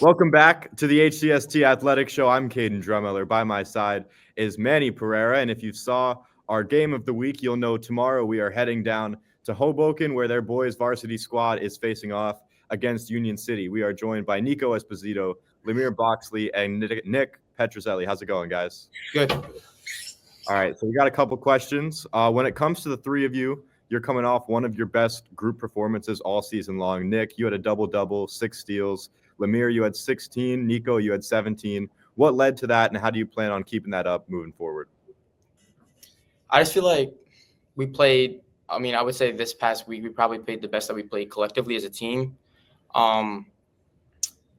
Welcome back to the HCST Athletic Show. I'm Caden Drummeller. By my side is Manny Pereira. And if you saw our game of the week, you'll know tomorrow we are heading down to Hoboken, where their boys varsity squad is facing off against Union City. We are joined by Nico Esposito, Lamir Boxley, and Nick Petruzzelli. How's it going, guys? Good. All right, so we got a couple questions. When it comes to the three of you, you're coming off one of your best group performances all season long. Nick, you had a double-double, 6 steals. Lamir, you had 16. Nico, you had 17. What led to that, and how do you plan on keeping that up moving forward? I just feel like we played – I would say this past week we probably played the best that we played collectively as a team. We're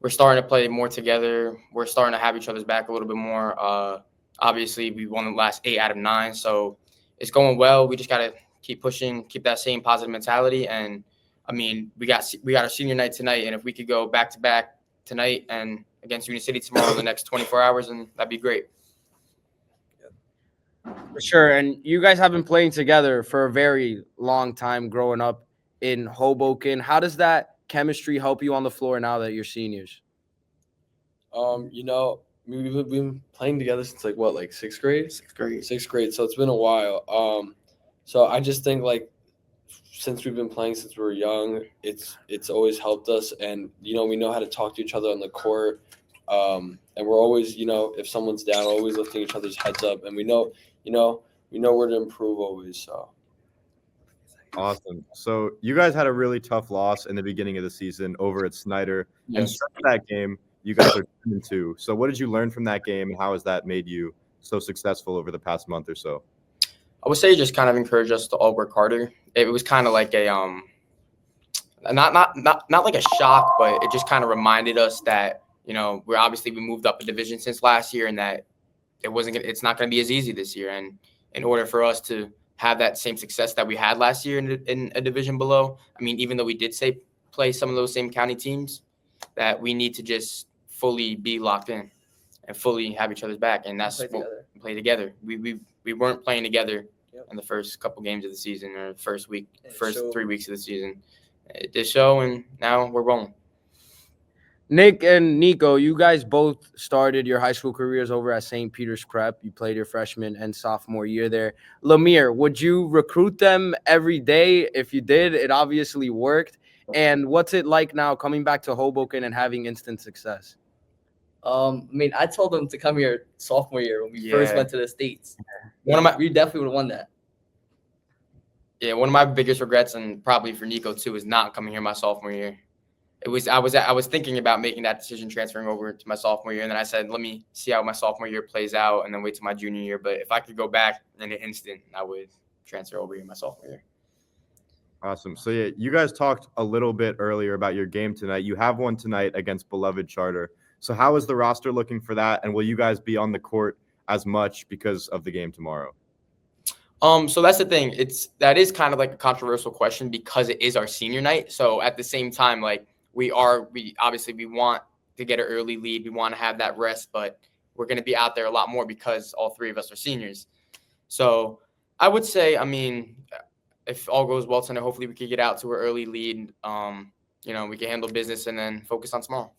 starting to play more together. We're starting to have each other's back a little bit more. Obviously, we won the last 8 out of 9, so it's going well. We just got to keep pushing, keep that same positive mentality. And, we got our senior night tonight, and if we could go back-to-back tonight and against Union City tomorrow in the next 24 hours, and that'd be great. For sure, and you guys have been playing together for a very long time growing up in Hoboken. How does that chemistry help you on the floor now that you're seniors? We've been playing together since sixth grade? Sixth grade. So it's been a while. So I just think since we've been playing since we were young, it's always helped us, and we know how to talk to each other on the court. And we're always, if someone's down, always lifting each other's heads up, and we know where to improve always. So Awesome. So you guys had a really tough loss in the beginning of the season over at Snyder. Yes. And since that game, you guys are 2-2. So what did you learn from that game, and how has that made you so successful over the past month or so? I would say it just kind of encouraged us to all work harder. It was kind of like a not like a shock, but it just kind of reminded us that we moved up a division since last year, and that it's not going to be as easy this year. And in order for us to have that same success that we had last year in a division below, even though we did play some of those same county teams, that we need to just fully be locked in and fully have each other's back, and that's play together. We weren't playing together in the first couple games of the season, or first 3 weeks of the season. It did show, and now we're rolling. Nick and Nico, you guys both started your high school careers over at St. Peter's Prep. You played your freshman and sophomore year there. Lamir, would you recruit them every day? If you did, it obviously worked. And what's it like now coming back to Hoboken and having instant success? I told them to come here sophomore year when we first went to the States. We definitely would have won that. Yeah, one of my biggest regrets, and probably for Nico too, is not coming here my sophomore year. I was thinking about making that decision, transferring over to my sophomore year, and then I said, let me see how my sophomore year plays out, and then wait till my junior year. But if I could go back in an instant, I would transfer over here my sophomore year. Awesome. So, yeah, you guys talked a little bit earlier about your game tonight. You have one tonight against beloved Charter. So how is the roster looking for that? And will you guys be on the court as much because of the game tomorrow? So that's the thing. That is kind of like a controversial question because it is our senior night. So at the same time, we obviously want to get an early lead. We want to have that rest, but we're going to be out there a lot more because all 3 of us are seniors. So I would say, if all goes well tonight, hopefully we could get out to an early lead. We can handle business and then focus on tomorrow.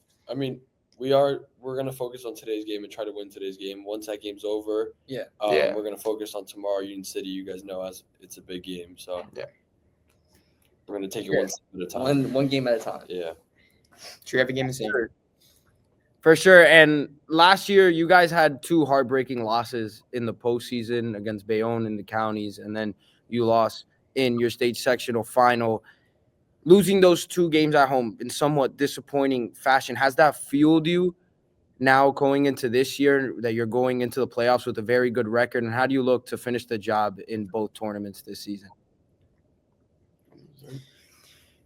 We're going to focus on today's game and try to win today's game. Once that game's over, we're going to focus on tomorrow, Union City. You guys know it's a big game, so we're going to take it one step at a time. One game at a time. Yeah. Treat every game the same. For sure. And last year, you guys had 2 heartbreaking losses in the postseason against Bayonne in the counties, and then you lost in your state sectional final. Losing those 2 games at home in somewhat disappointing fashion, has that fueled you now going into this year that you're going into the playoffs with a very good record? And how do you look to finish the job in both tournaments this season?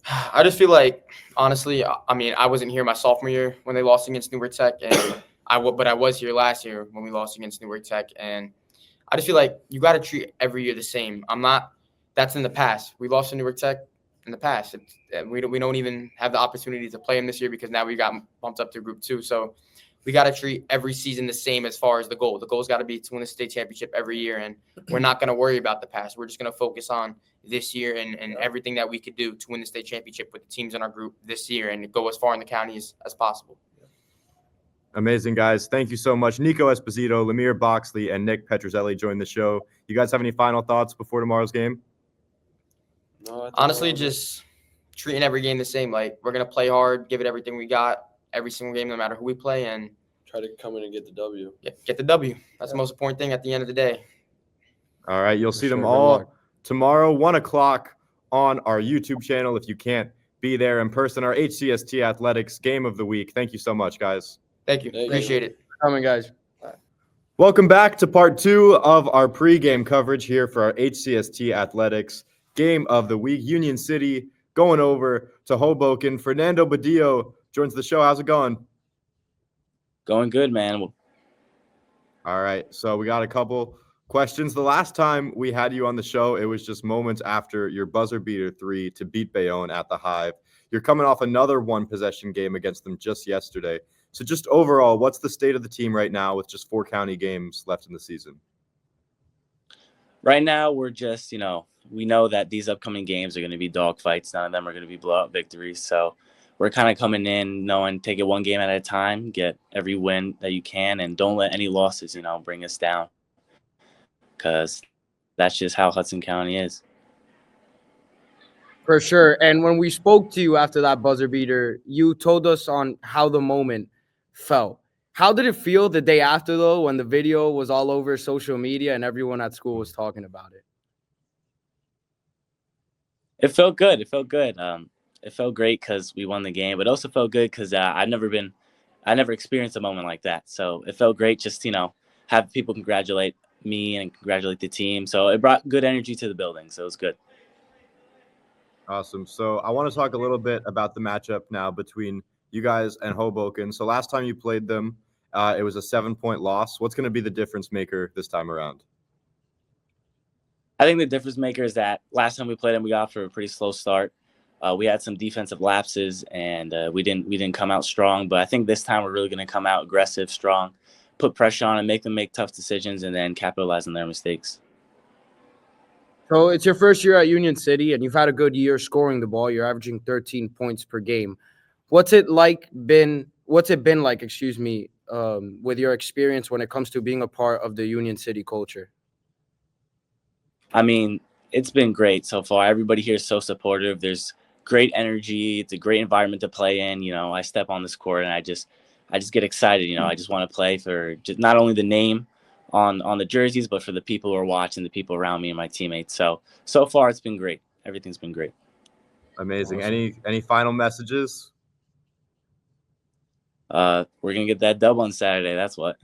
I just feel like, honestly, I wasn't here my sophomore year when they lost against Newark Tech, and but I was here last year when we lost against Newark Tech, and I just feel like you got to treat every year the same. That's in the past. We lost to Newark Tech in the past. We don't even have the opportunity to play them this year because now we got bumped up to Group 2. So we got to treat every season the same as far as the goal. The goal's got to be to win the state championship every year, and we're not going to worry about the past. We're just going to focus on this year and everything that we could do to win the state championship with the teams in our group this year and go as far in the county as possible. Amazing, guys. Thank you so much. Nico Esposito, Lamir, Boxley, and Nick Petruzzelli joined the show. You guys have any final thoughts before tomorrow's game? No, Honestly, just treating every game the same. Like, we're going to play hard, give it everything we got every single game, no matter who we play, and try to come in and get the W. Get the W. That's the most important thing at the end of the day. All right. You'll For see them sure. Good all luck. tomorrow, 1 o'clock on our YouTube channel. If you can't be there in person, our HCST Athletics Game of the Week. Thank you so much, guys. Thank you. Thank you. Appreciate it. Coming, guys. Welcome back to part 2 of our pregame coverage here for our HCST Athletics Game of the Week. Union City going over to Hoboken. Fernando Badillo joins the show. How's it going? Going good, man. All right. So we got a couple questions. The last time we had you on the show, it was just moments after your buzzer beater 3 to beat Bayonne at the Hive. You're coming off another 1-possession game against them just yesterday. So just overall, what's the state of the team right now with just 4 county games left in the season? Right now, we're just, we know that these upcoming games are going to be dogfights. None of them are going to be blowout victories. So we're kind of coming in knowing take it one game at a time, get every win that you can, and don't let any losses, bring us down. Because that's just how Hudson County is. For sure. And when we spoke to you after that buzzer beater, you told us on how the moment felt. How did it feel the day after, though, when the video was all over social media and everyone at school was talking about it? It felt good. It felt good. It felt great because we won the game, but it also felt good because I never experienced a moment like that. So it felt great just, have people congratulate me and congratulate the team. So it brought good energy to the building. So it was good. Awesome. So I want to talk a little bit about the matchup now between you guys and Hoboken. So last time you played them, it was a 7-point loss. What's going to be the difference maker this time around? I think the difference maker is that last time we played them, we got off for a pretty slow start. We had some defensive lapses, and we didn't come out strong. But I think this time we're really going to come out aggressive, strong, put pressure on and make them make tough decisions, and then capitalize on their mistakes. So it's your first year at Union City, and you've had a good year scoring the ball. You're averaging 13 points per game. What's it been like, with your experience when it comes to being a part of the Union City culture? I mean, it's been great so far. Everybody here is so supportive. There's great energy. It's a great environment to play in. I step on this court and I just get excited. I just want to play for just not only the name on the jerseys, but for the people who are watching, the people around me and my teammates. So far it's been great. Everything's been great. Amazing. Awesome. Any final messages? We're gonna get that dub on Saturday. That's what.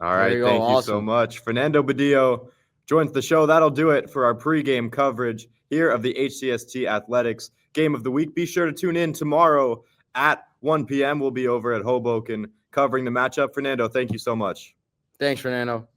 All right. There you go. Thank you so Awesome. much. Fernando Badillo joins the show. That'll do it for our pregame coverage here of the HCST Athletics Game of the Week. Be sure to tune in tomorrow at 1 p.m. We'll be over at Hoboken covering the matchup. Fernando, thank you so much. Thanks, Fernando.